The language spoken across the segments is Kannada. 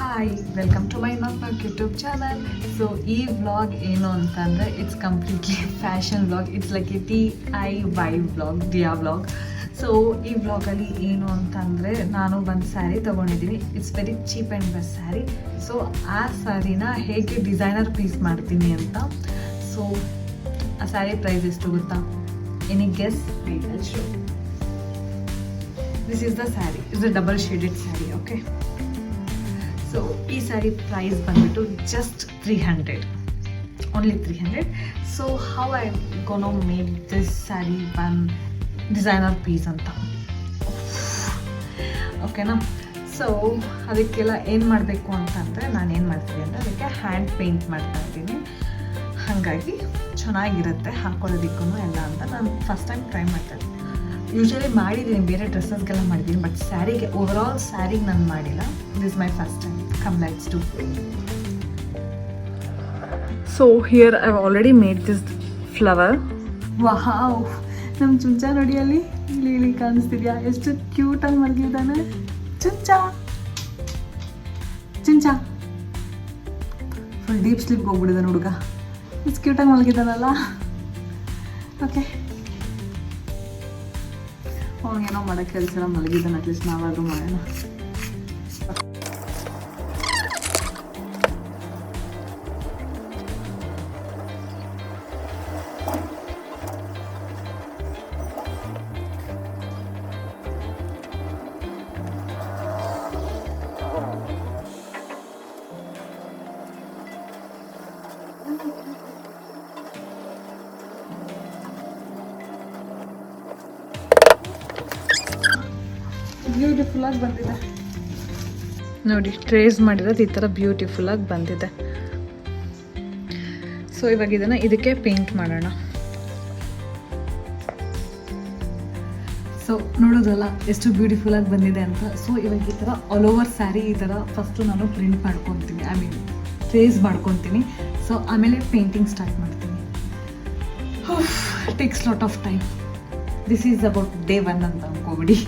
ಹಾಯ್ ವೆಲ್ಕಮ್ ಟು ಮೈ ನಾಕ್ ಯೂಟ್ಯೂಬ್ ಚಾನಲ್. ಸೊ ಈ ವ್ಲಾಗ್ ಏನು ಅಂತಂದರೆ it's completely fashion vlog. It's like a DIY vlog, ದಿಯಾ ವ್ಲಾಗ್. ಸೊ ಈ ವ್ಲಾಗಲ್ಲಿ ಏನು ಅಂತಂದರೆ ನಾನು ಒಂದು ಸ್ಯಾರಿ ತೊಗೊಂಡಿದ್ದೀನಿ. It's very cheap and best sari. So ಆ ಸ್ಯಾರಿನ ಹೇಗೆ ಡಿಸೈನರ್ ಪೀಸ್ ಮಾಡ್ತೀನಿ ಅಂತ. ಸೊ ಆ ಸ್ಯಾರಿ ಪ್ರೈಸ್ ಎಷ್ಟು ಗೊತ್ತಾ? Any guess? Wait I'll show. This is the sari. It's a double shaded sari. Okay, so ಈ ಸ್ಯಾರಿ ಪ್ರೈಸ್ ಬಂದ್ಬಿಟ್ಟು just 300, only 300. So how I gonna make this sari one designer piece ಅಂತ, ಓಕೆನಾ? ಸೊ ಅದಕ್ಕೆಲ್ಲ ಏನು ಮಾಡಬೇಕು ಅಂತಂದರೆ ನಾನು ಏನು ಮಾಡ್ತೀನಿ ಅಂದರೆ ಅದಕ್ಕೆ ಹ್ಯಾಂಡ್ ಪೇಂಟ್ ಮಾಡ್ತಾ ಇದ್ದೀನಿ. ಹಾಗಾಗಿ ಚೆನ್ನಾಗಿರುತ್ತೆ ಹಾಕೊಳ್ಳೋದಕ್ಕೂ ಎಲ್ಲ ಅಂತ ನಾನು ಫಸ್ಟ್ ಟೈಮ್ ಟ್ರೈ ಮಾಡ್ತಾಯಿದ್ದೀನಿ. ಯೂಶ್ವಲಿ ಮಾಡಿದ್ದೀನಿ, ಬೇರೆ ಡ್ರೆಸ್ಸಸ್ಗೆಲ್ಲ ಮಾಡಿದ್ದೀನಿ, ಬಟ್ ಸ್ಯಾರಿಗೆ ಓವರಾಲ್ ಸ್ಯಾರಿಗೆ ನಾನು ಮಾಡಿಲ್ಲ. This my first time. Come let's do. So here I already made this flower. Wow, ನಮ್ಮ ಚುಂಚ ನೋಡಿ ಅಲ್ಲಿ ಇಲ್ಲಿ ಕಾಣಿಸ್ತಿದ್ಯಾ? ಎಷ್ಟು ಕ್ಯೂಟಾಗಿ ಮಲಗಿದ್ದಾನೆ ಚುಂಚ. ಚುಂಚ ಫುಲ್ ಡೀಪ್ ಸ್ಲೀಪ್ಗೆ ಹೋಗ್ಬಿಟ್ಟಿದ್ದಾನೆ ಹುಡುಗ. ಎಷ್ಟು ಕ್ಯೂಟಾಗಿ ಮಲಗಿದ್ದಾನಲ್ಲ. ಓಕೆ, ಅವನಿಗೇನೋ ಮಾಡೋಕ್ಕೆ ಕೆಲಸ ಮಲಗಿದ್ದಾನೆ. ಅಟ್ಲೀಸ್ಟ್ ನಾವಾದರೂ ಮಾಡೋಣ. ಬ್ಯೂಟಿಫುಲ್ಲಾಗಿ ಬಂದಿದೆ ನೋಡಿ. ಟ್ರೇಸ್ ಮಾಡಿರೋದು ಈ ಥರ ಬ್ಯೂಟಿಫುಲ್ಲಾಗಿ ಬಂದಿದೆ. ಸೊ ಇವಾಗ ಇದನ್ನು ಇದಕ್ಕೆ ಪೇಂಟ್ ಮಾಡೋಣ. ಸೊ ನೋಡೋದಲ್ಲ ಎಷ್ಟು ಬ್ಯೂಟಿಫುಲ್ಲಾಗಿ ಬಂದಿದೆ ಅಂತ. ಸೊ ಇವಾಗ ಈ ಥರ ಆಲ್ ಓವರ್ ಸ್ಯಾರಿ ಈ ಥರ ಫಸ್ಟು ನಾನು ಪ್ರಿಂಟ್ ಮಾಡ್ಕೊತೀನಿ, ಐ ಮೀನ್ ಟ್ರೇಸ್ ಮಾಡ್ಕೊತೀನಿ. ಸೊ ಆಮೇಲೆ ಪೇಂಟಿಂಗ್ ಸ್ಟಾರ್ಟ್ ಮಾಡ್ತೀನಿ. Takes lot of time. This is about day 1 ಅಂತ ಅನ್ಕೋಬಿಡಿ.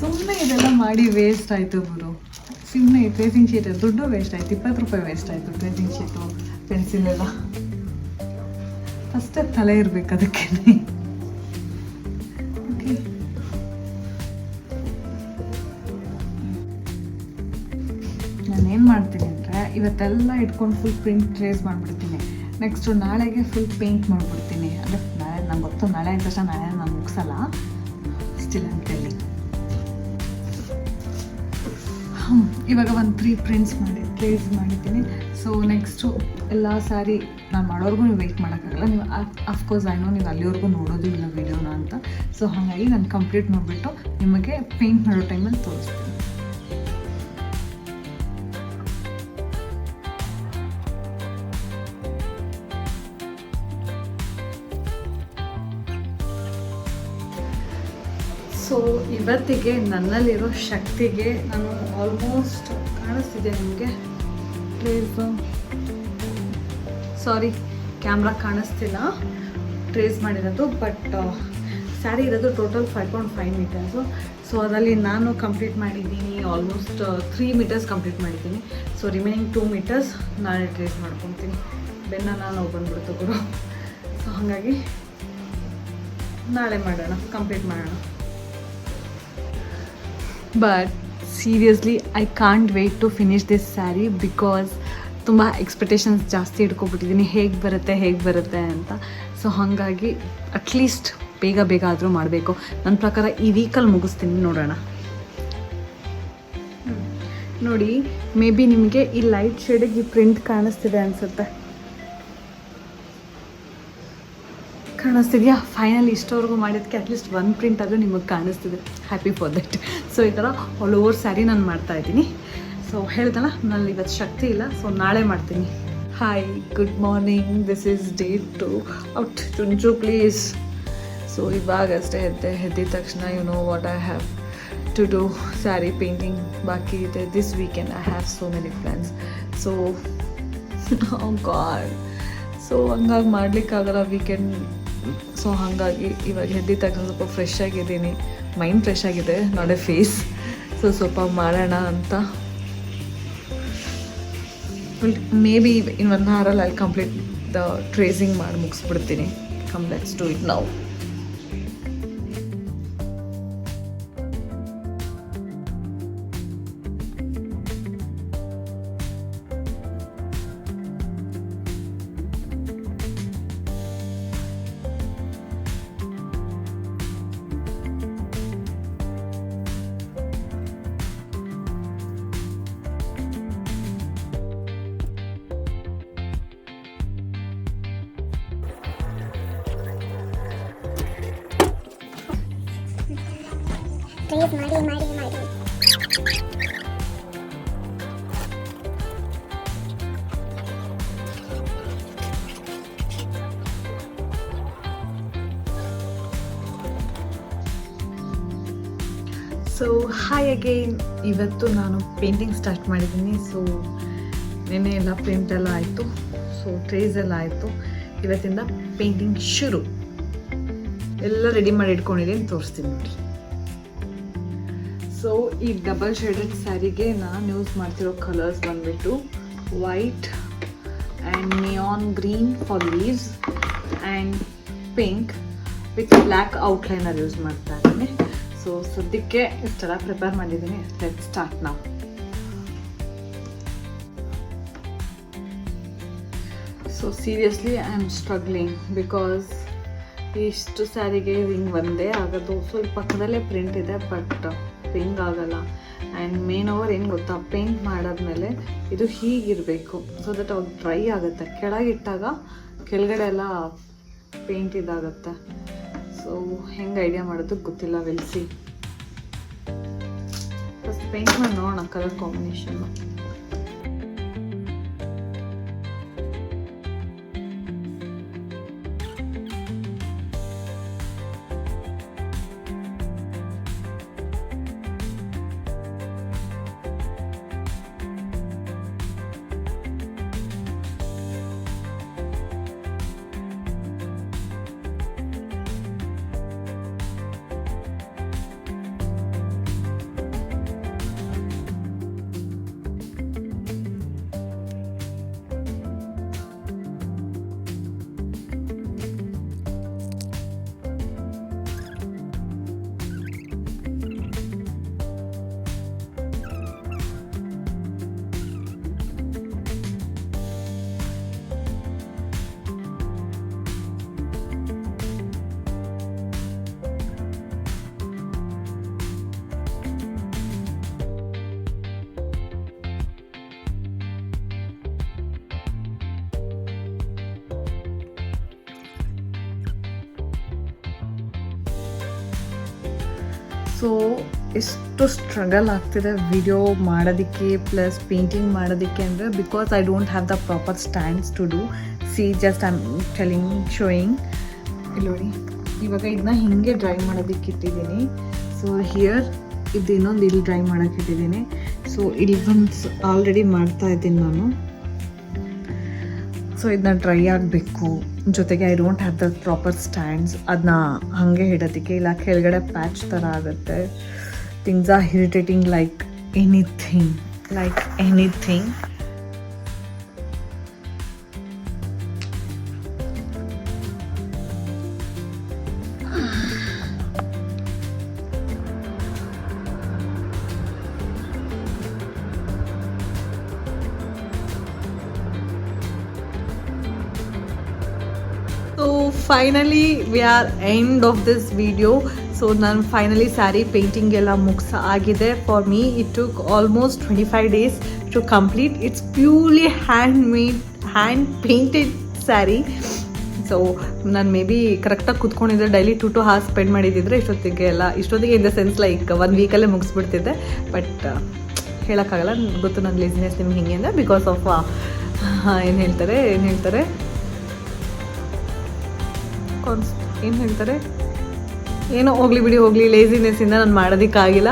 ಸುಮ್ಮನೆ ಇದೆಲ್ಲ ಮಾಡಿ ವೇಸ್ಟ್ ಆಯಿತು ಗುರು. ಸುಮ್ಮನೆ ಟ್ರೇಸಿಂಗ್ ಶೀಟ್ ದುಡ್ಡು ವೇಸ್ಟ್ ಆಯಿತು. 20 ರೂಪಾಯಿ ವೇಸ್ಟ್ ಆಯಿತು. ಟ್ರೇಸಿಂಗ್ ಶೀಟು, ಪೆನ್ಸಿಲ್ ಎಲ್ಲ ಫಸ್ಟೇ ತಲೆ ಇರಬೇಕು ಅದಕ್ಕೆ. ಓಕೆ, ನಾನೇನು ಮಾಡ್ತೀನಿ ಅಂದರೆ ಇವತ್ತೆಲ್ಲ ಇಟ್ಕೊಂಡು ಫುಲ್ ಪ್ರಿಂಟ್ ಟ್ರೇಸ್ ಮಾಡಿಬಿಡ್ತೀನಿ. ನೆಕ್ಸ್ಟು ನಾಳೆಗೆ ಫುಲ್ ಪೇಂಟ್ ಮಾಡಿಬಿಡ್ತೀನಿ. ಅಂದರೆ ನಾಳೆ ನಂಗೆ ಗೊತ್ತು, ನಾಳೆ ಆದ ತಕ್ಷಣ ನಾಳೆ ನಾನು ಮುಗಿಸಲ್ಲ. ಸ್ಟಿಲ್ ಅಂತೇಳಿ ಇವಾಗ ಒಂದು 3 ಪ್ರಿಂಟ್ಸ್ ಟ್ರೇಸ್ ಮಾಡಿದ್ದೀನಿ. ಸೊ ನೆಕ್ಸ್ಟು ಎಲ್ಲ ಸ್ಯಾರಿ ನಾನು ಮಾಡೋರ್ಗೂ ನೀವು ವೆಯ್ಟ್ ಮಾಡೋಕ್ಕಾಗಲ್ಲ. ನೀವು ಅಫ್ಕೋರ್ಸ್ ಐನೋ ನೀವು ಅಲ್ಲಿವರೆಗೂ ನೋಡೋದು ಇಲ್ಲ ವೀಡಿಯೋನ ಅಂತ. ಸೊ ಹಾಗಾಗಿ ನಾನು ಕಂಪ್ಲೀಟ್ ಮಾಡಿಬಿಟ್ಟು ನಿಮಗೆ ಪೇಂಟ್ ಮಾಡೋ ಟೈಮಲ್ಲಿ ತೋರಿಸ್ತೀನಿ. ಸೊ ಇವತ್ತಿಗೆ ನನ್ನಲ್ಲಿರೋ ಶಕ್ತಿಗೆ ನಾನು ಆಲ್ಮೋಸ್ಟ್ ಕಾಣಿಸ್ತಿದೆ ನಿಮಗೆ ಟ್ರೇಸು. ಸಾರಿ, ಕ್ಯಾಮ್ರಾ ಕಾಣಿಸ್ತಿಲ್ಲ ಟ್ರೇಸ್ ಮಾಡಿರೋದು. ಬಟ್ ಸ್ಯಾರಿ ಇರೋದು ಟೋಟಲ್ 5.5 ಮೀಟರ್ಸು. ಸೊ ಅದರಲ್ಲಿ ನಾನು ಕಂಪ್ಲೀಟ್ ಮಾಡಿದ್ದೀನಿ ಆಲ್ಮೋಸ್ಟ್ 3 ಮೀಟರ್ಸ್ ಕಂಪ್ಲೀಟ್ ಮಾಡಿದ್ದೀನಿ. ಸೊ ರಿಮೈನಿಂಗ್ 2 ಮೀಟರ್ಸ್ ನಾಳೆ ಟ್ರೇಸ್ ಮಾಡ್ಕೊತೀನಿ. ಬೆನ್ನ ನಾನು ಬಂದ್ಬಿಡ್ತು ಗುರು. ಸೊ ಹಾಗಾಗಿ ನಾಳೆ ಮಾಡೋಣ, ಕಂಪ್ಲೀಟ್ ಮಾಡೋಣ. But seriously I can't wait to finish this sari because ತುಂಬ ಎಕ್ಸ್ಪೆಕ್ಟೇಷನ್ಸ್ ಜಾಸ್ತಿ ಇಟ್ಕೊಬಿಟ್ಟಿದ್ದೀನಿ, ಹೇಗೆ ಬರುತ್ತೆ ಅಂತ. ಸೊ ಹಾಗಾಗಿ ಅಟ್ಲೀಸ್ಟ್ ಬೇಗ ಆದರೂ ಮಾಡಬೇಕು. ನನ್ನ ಪ್ರಕಾರ ಈ ವೀಕಲ್ಲಿ ಮುಗಿಸ್ತೀನಿ, ನೋಡೋಣ. ನೋಡಿ, ಮೇ ಬಿ ನಿಮಗೆ ಈ ಲೈಟ್ ಶೇಡಿಗೆ ಈ ಪ್ರಿಂಟ್ ಕಾಣಿಸ್ತಿದೆ ಅನಿಸುತ್ತೆ. ಕಾಣಿಸ್ತಿದೆಯಾ? ಫೈನಲಿ ಇಷ್ಟವರೆಗೂ ಮಾಡಿದ್ದಕ್ಕೆ ಅಟ್ಲೀಸ್ಟ್ 1 ಪ್ರಿಂಟ್ ಆದರೂ ನಿಮಗೆ ಕಾಣಿಸ್ತಿದೆ. Happy for that. ಸೊ ಈ ಥರ ಆಲ್ ಓವರ್ ಸ್ಯಾರಿ ನಾನು ಮಾಡ್ತಾಯಿದ್ದೀನಿ. ಸೊ ಹೇಳ್ದಲ್ಲ, ನನಗೆ ಇವತ್ತು ಶಕ್ತಿ ಇಲ್ಲ. ಸೊ ನಾಳೆ ಮಾಡ್ತೀನಿ. Hi, good morning. This is day 2. Out Chunchu please. So ಇವಾಗಷ್ಟೇ ಎದ್ದಿದ ತಕ್ಷಣ you know what I have to do. Sari painting ಬಾಕಿ ಇದೆ. This weekend I have so many plans. So God, so ಹಂಗಾಗಿ ಮಾಡಲಿಕ್ಕಾಗಲ್ಲ ವೀಕೆಂಡ್. ಸೊ ಹಾಗಾಗಿ ಇವಾಗ ಎದ್ದಿದ ತಕ್ಷಣ ಸ್ವಲ್ಪ ಫ್ರೆಶ್ ಆಗಿದ್ದೀನಿ. ಮೈಂಡ್ ಫ್ರೆಶ್ ಆಗಿದೆ, ನಾಟ್ ಎ ಫೇಸ್. ಸೊ ಸ್ವಲ್ಪ ಮಾಡೋಣ ಅಂತ ಮೇ ಬಿ ಇನ್ 1 ಅವರಲ್ಲಿ ಅಲ್ಲಿ ಕಂಪ್ಲೀಟ್ ದ ಟ್ರೇಸಿಂಗ್ ಮಾಡಿ ಮುಗಿಸ್ಬಿಡ್ತೀನಿ. Come let's do it now. Trace ಮಾಡಿ ಸೊ ಹಾಯ್ ಅಗೈನ್. ಇವತ್ತು ನಾನು ಪೇಂಟಿಂಗ್ ಸ್ಟಾರ್ಟ್ ಮಾಡಿದ್ದೀನಿ. ಸೊ ನೆನ್ನೆ ಎಲ್ಲ ಪೇಂಟ್ ಎಲ್ಲ ಆಯಿತು. ಸೊ ಟ್ರೇಸ್ ಎಲ್ಲ ಆಯಿತು. ಇವತ್ತಿಂದ ಪೇಂಟಿಂಗ್ ಶುರು. ಎಲ್ಲ ರೆಡಿ ಮಾಡಿ ಇಟ್ಕೊಂಡಿದ್ದೀನಿ, ತೋರಿಸ್ತೀನಿ ನೋಡಿ. ಸೊ ಈ ಡಬಲ್ ಶೇಡೆಡ್ ಸ್ಯಾರಿಗೆ ನಾನು ಯೂಸ್ ಮಾಡ್ತಿರೋ ಕಲರ್ಸ್ ಬಂದುಬಿಟ್ಟು white and neon green for leaves and pink with black outliner use ಮಾಡ್ತಾ ಇದ್ದೀನಿ. ಸೊ ಸದ್ಯಕ್ಕೆ ಇಷ್ಟೆಲ್ಲ ಪ್ರಿಪೇರ್ ಮಾಡಿದ್ದೀನಿ. ಲೆಟ್ ಸ್ಟಾರ್ಟ್ ನಾವು. So seriously I am struggling because ಇಷ್ಟು ಸ್ಯಾರಿಗೆ ಹಿಂಗೆ ಒಂದೇ ಆಗೋದು. ಸೊ ಈ ಪಕ್ಕದಲ್ಲೇ ಪ್ರಿಂಟ್ ಇದೆ, ಬಟ್ ಹಿಂಗೆ ಆಗಲ್ಲ. ಆ್ಯಂಡ್ ಮೇನ್ ಓವರ್ ಏನು ಗೊತ್ತಾ, ಪೇಂಟ್ ಮಾಡಾದ್ಮೇಲೆ ಇದು ಹೀಗಿರಬೇಕು ಸೊ ದಟ್ ಅವಾಗ ಡ್ರೈ ಆಗುತ್ತೆ. ಕೆಳಗಿಟ್ಟಾಗ ಕೆಳಗಡೆ ಎಲ್ಲ ಪೇಂಟ್ ಇದಾಗುತ್ತೆ. ಸೊ ಹೆಂಗೆ ಐಡಿಯಾ ಮಾಡೋದಕ್ಕೆ ಗೊತ್ತಿಲ್ಲ. ವೆಲ್ಸಿ ಫಸ್ಟ್ ಪೇಂಟ್ ಮಾಡಿ ನೋಡೋಣ ಕಲರ್ ಕಾಂಬಿನೇಷನ್ನು. ಸೊ ಎಷ್ಟು ಸ್ಟ್ರಗಲ್ ಆಗ್ತಿದೆ ವಿಡಿಯೋ ಮಾಡೋದಕ್ಕೆ ಪ್ಲಸ್ ಪೇಂಟಿಂಗ್ ಮಾಡೋದಕ್ಕೆ ಅಂದರೆ because I don't have the proper stands to do. See just I am telling showing. ಇಲ್ಲಿ ನೋಡಿ, ಇವಾಗ ಇದನ್ನ ಹಿಂಗೆ ಡ್ರೈ ಮಾಡೋದಕ್ಕೆ ಇಟ್ಟಿದ್ದೀನಿ. ಸೊ ಹಿಯರ್ ಇದು ಇನ್ನೊಂದು ಇಲ್ಲಿ ಡ್ರೈ ಮಾಡೋಕ್ಕೆ ಇಟ್ಟಿದ್ದೀನಿ. ಸೊ ಇಲ್ಲಿ ಒಂದು ಆಲ್ರೆಡಿ ಮಾಡ್ತಾ ಇದ್ದೀನಿ ನಾನು. ಸೊ ಇದನ್ನ ಡ್ರೈ ಆಗಬೇಕು. ಜೊತೆಗೆ I don't have the proper stands. ಅದನ್ನ ಹಾಗೆ ಇಡೋದಕ್ಕೆ ಇಲ್ಲ, ಕೆಳಗಡೆ ಪ್ಯಾಚ್ ಥರ ಆಗುತ್ತೆ. Things are irritating like anything. So finally we are end of this video. So ನಾನು ಫೈನಲಿ ಸ್ಯಾರಿ ಪೇಂಟಿಂಗ್ ಎಲ್ಲ ಆಗಿದೆ. For me it took almost 25 days to complete. It's purely hand painted sari. So ನಾನು ಮೇ ಬಿ ಕರೆಕ್ಟಾಗಿ ಕೂತ್ಕೊಂಡಿದ್ದೆ, ಡೈಲಿ 2 to 2 hours ಸ್ಪೆಂಡ್ ಮಾಡಿದ್ದಿದ್ರೆ ಇಷ್ಟೊತ್ತಿಗೆ in the sense like 1 weekಲ್ಲೇ ಮುಗಿಸ್ಬಿಡ್ತಿದ್ದೆ. But ಹೇಳೋಕ್ಕಾಗಲ್ಲ, ಗೊತ್ತು ನನ್ನ ಲೇಸಿನೆಸ್ ನಿಮ್ಗೆ ಹಿಂಗೆ ಅಂದರೆ ಬಿಕಾಸ್ ಆಫ್ ಏನು ಹೇಳ್ತಾರೆ ಏನೋ ಹೋಗಲಿ ಲೇಸಿನೆಸ್ಸಿಂದ ನಾನು ಮಾಡೋದಕ್ಕಾಗಿಲ್ಲ.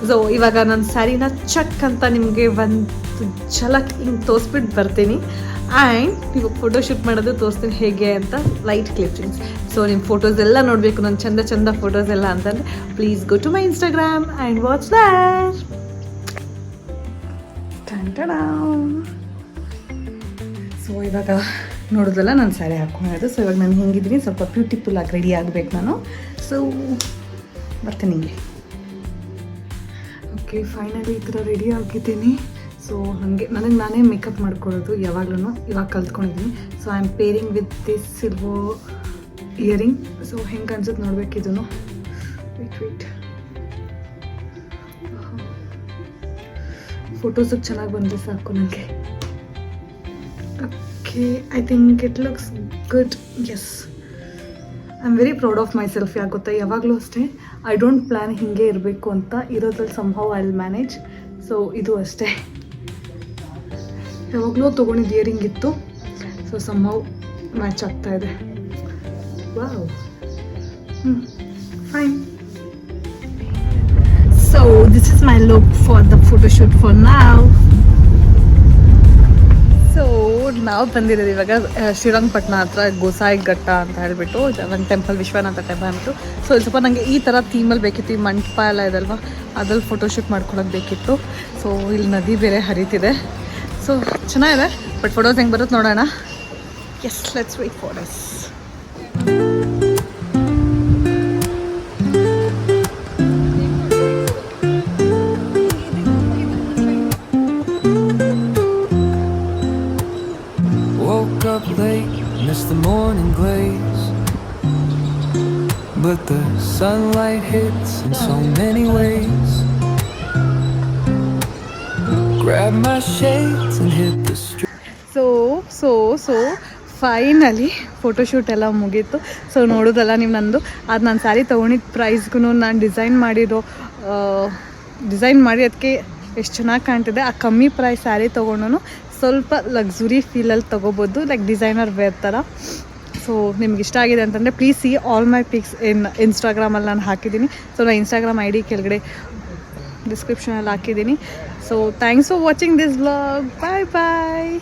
ಸೊ ಇವಾಗ ನನ್ನ ಸ್ಯಾರಿನ ಚಕ್ ಅಂತ ನಿಮಗೆ ಒಂದು ಝಲಕ್ ಹಿಂಗೆ ತೋರಿಸ್ಬಿಟ್ಟು ಬರ್ತೀನಿ. ಆ್ಯಂಡ್ ಇವಾಗ ಫೋಟೋಶೂಟ್ ಮಾಡೋದು ತೋರಿಸ್ತೀನಿ ಹೇಗೆ ಅಂತ, ಲೈಟ್ ಕ್ಲಿಪ್ಪಿಂಗ್ಸ್. ಸೊ ನಿಮ್ಮ ಫೋಟೋಸ್ ಎಲ್ಲ ನೋಡಬೇಕು, ನನ್ನ ಚಂದ ಫೋಟೋಸ್ ಎಲ್ಲ ಅಂತಂದರೆ please go to my Instagram and watch that. So ಇವಾಗ ನೋಡೋದಲ್ಲ ನಾನು ಸ್ಯಾರಿ ಹಾಕ್ಕೊಂಡಿರೋದು. ಸೊ ಇವಾಗ ನಾನು ಹಿಂಗಿದ್ದೀನಿ, ಸ್ವಲ್ಪ ಬ್ಯೂಟಿಫುಲ್ ಆಗಿ ರೆಡಿ ಆಗಬೇಕು ನಾನು. ಸೊ ಬರ್ತೀನಿ ಹಿಂಗೆ. ಓಕೆ, ಫೈನಲಿ ಈ ಥರ ರೆಡಿ ಆಗಿದ್ದೀನಿ. ಸೊ ಹಾಗೆ ನನಗೆ ನಾನೇ ಮೇಕಪ್ ಮಾಡ್ಕೊಳ್ಳೋದು ಯಾವಾಗಲೂ, ಇವಾಗ ಕಲ್ತ್ಕೊಂಡಿದ್ದೀನಿ. So I am pairing with this silver earring. So ಹೆಂಗೆ ಅನ್ಸುತ್ತೆ ನೋಡ್ಬೇಕು ಇದನ್ನು. ವೇಟ್ ಫೋಟೋಸಿಗೆ ಚೆನ್ನಾಗಿ ಬಂದರೆ ಸಾಕು ನನಗೆ. Okay, I think it looks good. Yes, I am very proud of myself. ಯಾಕೆ ಗೊತ್ತಾ, ಯಾವಾಗಲೂ ಅಷ್ಟೇ ಐ ಡೋಂಟ್ ಪ್ಲ್ಯಾನ್ ಹೀಗೆ ಇರಬೇಕು ಅಂತ, ಇರೋದ್ರಲ್ಲಿ ಸಂಭವ ಐ ವಿಲ್ ಮ್ಯಾನೇಜ್. ಸೊ ಇದು ಅಷ್ಟೇ, ಯಾವಾಗಲೂ ತೊಗೊಂಡಿದ್ದು ಇಯರಿಂಗ್ ಇತ್ತು. ಸೊ ಸಂಭವ ಮ್ಯಾಚ್ ಆಗ್ತಾ ಇದೆ. Wow, fine. So this is my look for the photo shoot for now. So ನಾವು ಬಂದಿರೋದು ಇವಾಗ ಶ್ರೀರಂಗಪಟ್ಟಣ ಹತ್ರ ಗೋಸಾಯಿ ಘಟ್ಟ ಅಂತ ಹೇಳಿಬಿಟ್ಟು ಒಂದು ಟೆಂಪಲ್, ವಿಶ್ವನಾಥ ಟೆಂಪಲ್ ಅಂದ್ಬಿಟ್ಟು. ಸೊ ಸ್ವಲ್ಪ ನನಗೆ ಈ ಥರ ಥೀಮಲ್ಲಿ ಬೇಕಿತ್ತು. ಈ ಮಂಟಪ ಎಲ್ಲ ಇದಲ್ವ, ಅದ್ರಲ್ಲಿ ಫೋಟೋಶೂಟ್ ಮಾಡ್ಕೊಳಕ್ಕೆ ಬೇಕಿತ್ತು. ಸೊ ಇಲ್ಲಿ ನದಿ ಬೇರೆ ಹರಿತಿದೆ. ಸೊ ಚೆನ್ನಾಗಿದೆ, ಬಟ್ ಫೋಟೋಸ್ ಹೆಂಗೆ ಬರುತ್ತೆ ನೋಡೋಣ. Yes, let's wait for this. Up late, missed the morning glaze, but the sunlight hits in so many ways. Grab my shades and hit the street. So finally photoshoot ಎಲ್ಲ ಮುಗೀತು. ಸೊ ನೋಡೋದಲ್ಲ ನೀವು ನಂದು ಅದು ನಾನು ಸ್ಯಾರಿ ತೊಗೊಂಡಿದ್ದ ಪ್ರೈಸ್ಗೂ ನಾನು ಡಿಸೈನ್ ಮಾಡಿ ಅದಕ್ಕೆ ಎಷ್ಟು ಚೆನ್ನಾಗಿ ಕಾಣ್ತಿದೆ. ಆ ಕಮ್ಮಿ ಪ್ರೈಸ್ ಸ್ಯಾರಿ ತೊಗೊಂಡು ಸ್ವಲ್ಪ ಲಕ್ಸುರಿ ಫೀಲಲ್ಲಿ ತೊಗೋಬೋದು, ಲೈಕ್ ಡಿಸೈನರ್ ವೇರ್ ಥರ. ಸೊ ನಿಮ್ಗೆ ಇಷ್ಟ ಆಗಿದೆ ಅಂತಂದರೆ please see all my pics ಇನ್ಸ್ಟಾಗ್ರಾಮಲ್ಲಿ ನಾನು ಹಾಕಿದ್ದೀನಿ. ಸೊ ನಾನು ಇನ್ಸ್ಟಾಗ್ರಾಮ್ ಐ ಡಿ ಕೆಳಗಡೆ ಡಿಸ್ಕ್ರಿಪ್ಷನಲ್ಲಿ ಹಾಕಿದ್ದೀನಿ. So thanks for watching this vlog. Bye bye.